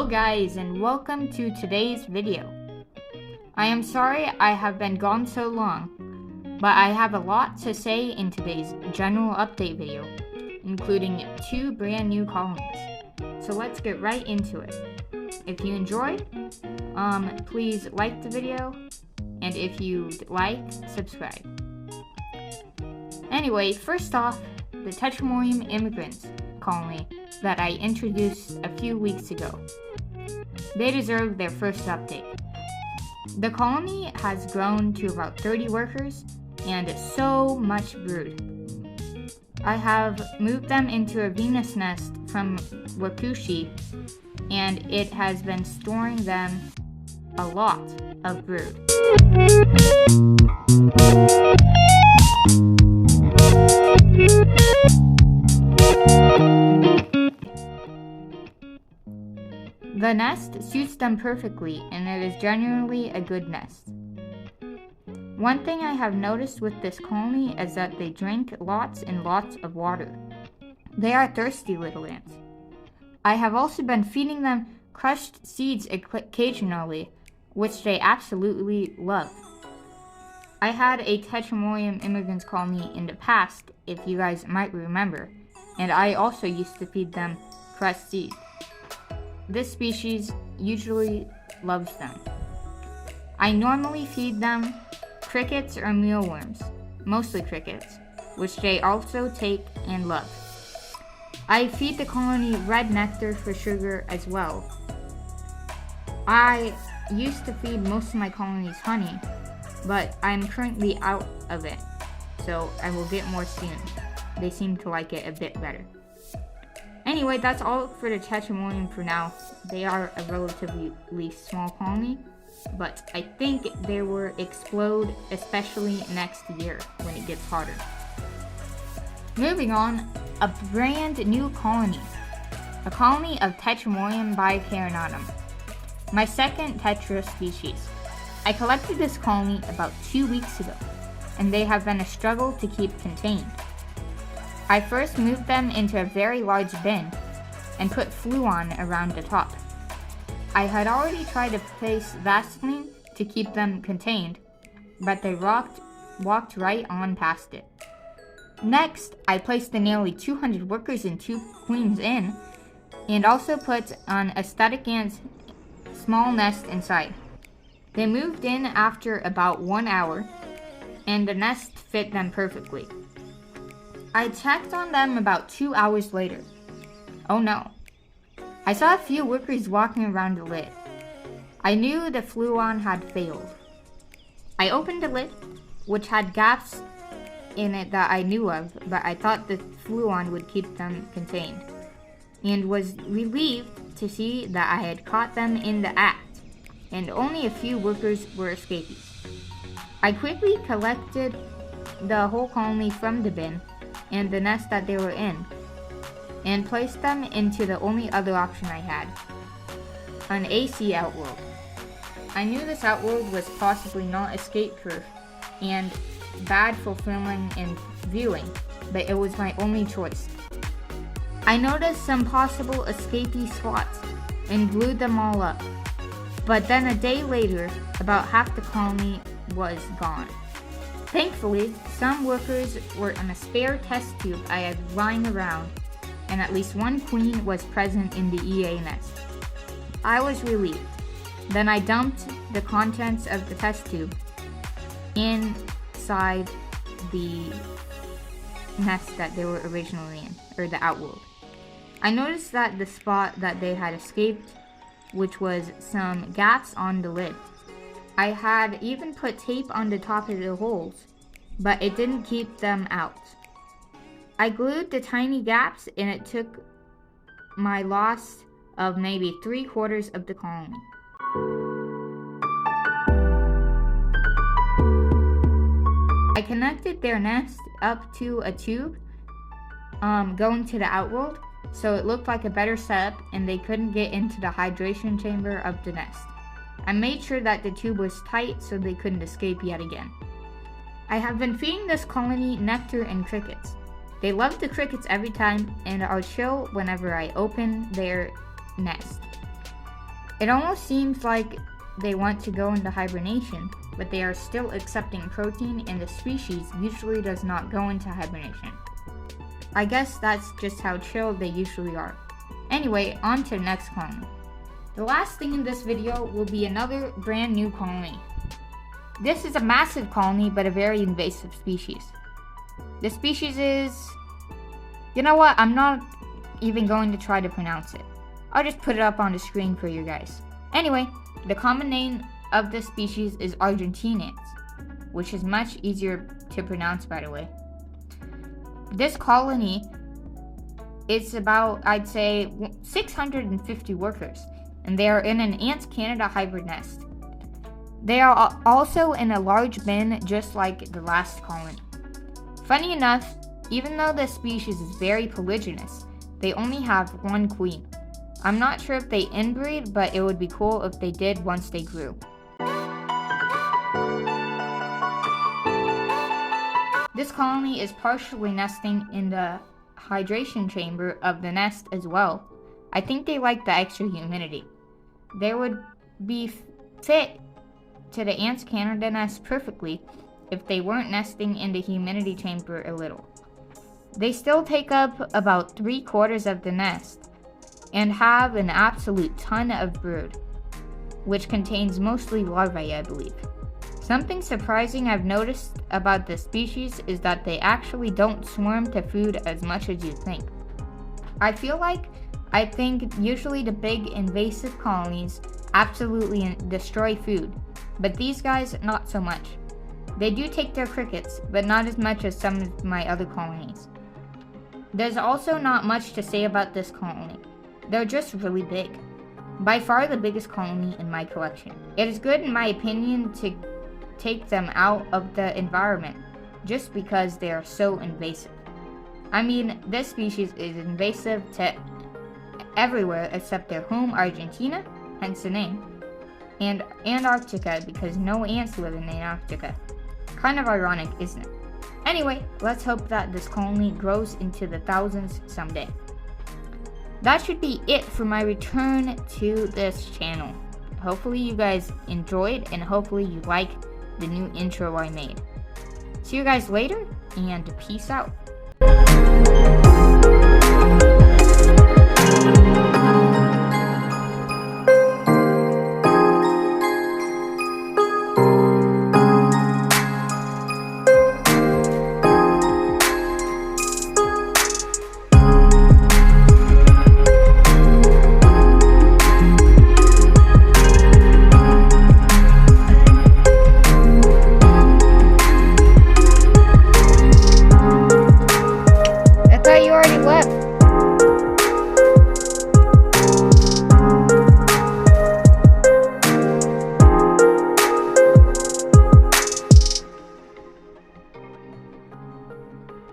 guys, and welcome to today's video. I am sorry I have been gone so long, but I have a lot to say in today's general update video, including 2 brand new colonies. So let's get right into it. If you enjoyed, please like the video, and if you like, subscribe. Anyway, first off, the Tetramorium immigrants colony that I introduced a few weeks ago. They deserve their first update. The colony has grown to about 30 workers and so much brood. I have moved them into a Venus nest from Wakushi, and it has been storing them a lot of brood. The nest suits them perfectly, and it is genuinely a good nest. One thing I have noticed with this colony is that they drink lots and lots of water. They are thirsty little ants. I have also been feeding them crushed seeds occasionally, which they absolutely love. I had a Tetramorium immigrants colony in the past, if you guys might remember, and I also used to feed them crushed seeds. This species usually loves them. I normally feed them crickets or mealworms, mostly crickets, which they also take and love. I feed the colony red nectar for sugar as well. I used to feed most of my colonies honey, but I'm currently out of it, so I will get more soon. They seem to like it a bit better. Anyway, that's all for the Tetramorium for now. They are a relatively small colony, but I think they will explode, especially next year when it gets hotter. Moving on, a brand new colony. A colony of Tetramorium bicarinatum, my second tetra species. I collected this colony about 2 weeks ago, and they have been a struggle to keep contained. I first moved them into a very large bin and put Fluon around the top. I had already tried to place Vaseline to keep them contained, but they walked right on past it. Next, I placed the nearly 200 workers and 2 queens in, and also put an aesthetic ant's small nest inside. They moved in after about 1 hour, and the nest fit them perfectly. I checked on them about 2 hours later. Oh no. I saw a few workers walking around the lid. I knew the Fluon had failed. I opened the lid, which had gaps in it that I knew of, but I thought the Fluon would keep them contained, and was relieved to see that I had caught them in the act, and only a few workers were escapees. I quickly collected the whole colony from the bin and the nest that they were in, and placed them into the only other option I had, an AC outworld. I knew this outworld was possibly not escape-proof and bad for filming and viewing, but it was my only choice. I noticed some possible escapee spots and glued them all up, but then a day later, about half the colony was gone. Thankfully, some workers were in a spare test tube I had lying around, and at least 1 queen was present in the EA nest. I was relieved. Then I dumped the contents of the test tube inside the nest that they were originally in, or the outworld. I noticed that the spot that they had escaped, which was some gaps on the lid. I had even put tape on the top of the holes, but it didn't keep them out. I glued the tiny gaps, and it took my loss of maybe 3/4 of the colony. I connected their nest up to a tube going to the outworld, so it looked like a better setup and they couldn't get into the hydration chamber of the nest. I made sure that the tube was tight so they couldn't escape yet again. I have been feeding this colony nectar and crickets. They love the crickets every time and are chill whenever I open their nest. It almost seems like they want to go into hibernation, but they are still accepting protein and the species usually does not go into hibernation. I guess that's just how chill they usually are. Anyway, on to the next colony. The last thing in this video will be another brand new colony. This is a massive colony, but a very invasive species. The species is... You know what? I'm not even going to try to pronounce it. I'll just put it up on the screen for you guys. Anyway, the common name of this species is Argentinans, which is much easier to pronounce, by the way. This colony is about, I'd say, 650 workers, and they are in an Ants Canada hybrid nest. They are also in a large bin, just like the last colony. Funny enough, even though this species is very polygynous, they only have one queen. I'm not sure if they inbreed, but it would be cool if they did once they grew. This colony is partially nesting in the hydration chamber of the nest as well. I think they like the extra humidity. They would be fit to the Ants Canada nest perfectly if they weren't nesting in the humidity chamber a little. They still take up about 3/4 of the nest and have an absolute ton of brood, which contains mostly larvae, I believe. Something surprising I've noticed about this species is that they actually don't swarm to food as much as you think. I think usually the big invasive colonies absolutely destroy food, but these guys not so much. They do take their crickets, but not as much as some of my other colonies. There's also not much to say about this colony. They're just really big. By far the biggest colony in my collection. It is good in my opinion to take them out of the environment just because they are so invasive. I mean, this species is invasive to everywhere except their home Argentina, hence the name, and Antarctica because no ants live in Antarctica. Kind of ironic, isn't it? Anyway, let's hope that this colony grows into the thousands someday. That should be it for my return to this channel. Hopefully you guys enjoyed and hopefully you like the new intro I made. See you guys later and peace out.